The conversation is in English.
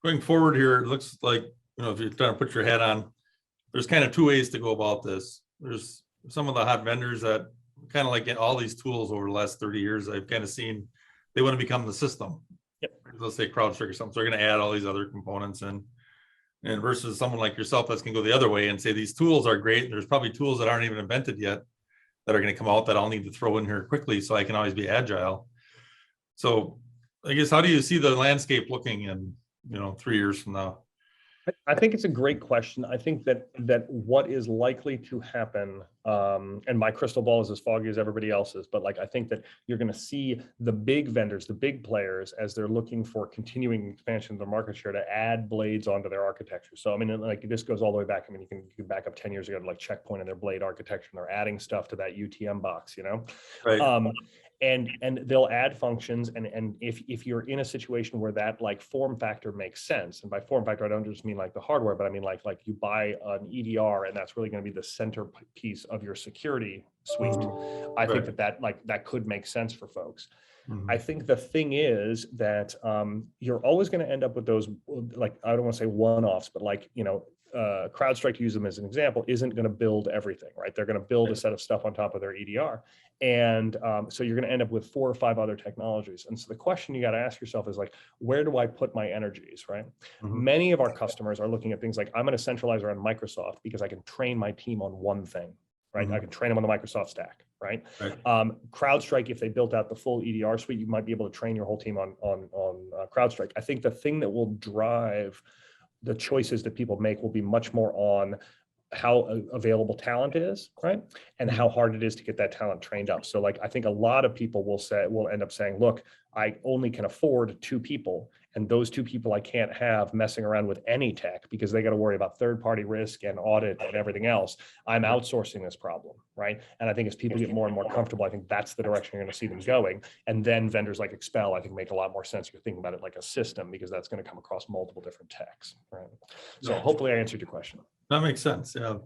going forward here, it looks like, if you're trying to put your head on, there's kind of two ways to go about this. There's some of the hot vendors that kind of like all these tools over the last 30 years, I've kind of seen they want to become the system. Yep. Let's say Crowdstrike or something. So they're going to add all these other components in. And versus someone like yourself that's going to go the other way and say these tools are great. There's probably tools that aren't even invented yet that are going to come out that I'll need to throw in here quickly so I can always be agile. So I guess, how do you see the landscape looking in 3 years from now? I think it's a great question. I think that what is likely to happen, and my crystal ball is as foggy as everybody else's, but like I think that you're going to see the big vendors, the big players, as they're looking for continuing expansion of their market share, to add blades onto their architecture. So I mean, like this goes all the way back. I mean, you can back up 10 years ago to like Checkpoint and their blade architecture, and they're adding stuff to that UTM box, Right. And they'll add functions, and if you're in a situation where that like form factor makes sense, and by form factor I don't just mean like the hardware, but I mean like you buy an EDR and that's really going to be the centerpiece of your security suite. I think that could make sense for folks. Mhm. I think the thing is that you're always going to end up with those, like, I don't want to say one-offs, but like, Crowdstrike, to use them as an example, isn't going to build everything, right? They're going to build a set of stuff on top of their EDR. And so you're going to end up with 4 or 5 other technologies. And so the question you got to ask yourself is like, where do I put my energies, right? Mhm. Many of our customers are looking at things like, I'm going to centralize around Microsoft because I can train my team on one thing, right? I can train them on the Microsoft stack, right? CrowdStrike, if they built out the full EDR suite, you might be able to train your whole team on CrowdStrike. I think the thing that will drive the choices that people make will be much more on how available talent is, right? And how hard it is to get that talent trained up. So like, I think a lot of people will end up saying, look, I only can afford 2 people, and those 2 people I can't have messing around with any tech because they got to worry about third-party risk and audit and everything else. I'm outsourcing this problem, right? And I think as people get more and more comfortable, I think that's the direction you're going to see them going. And then vendors like Expel, I think, make a lot more sense. You're thinking about it like a system, because that's going to come across multiple different techs, right? So hopefully I answered your question. That makes sense. Yeah.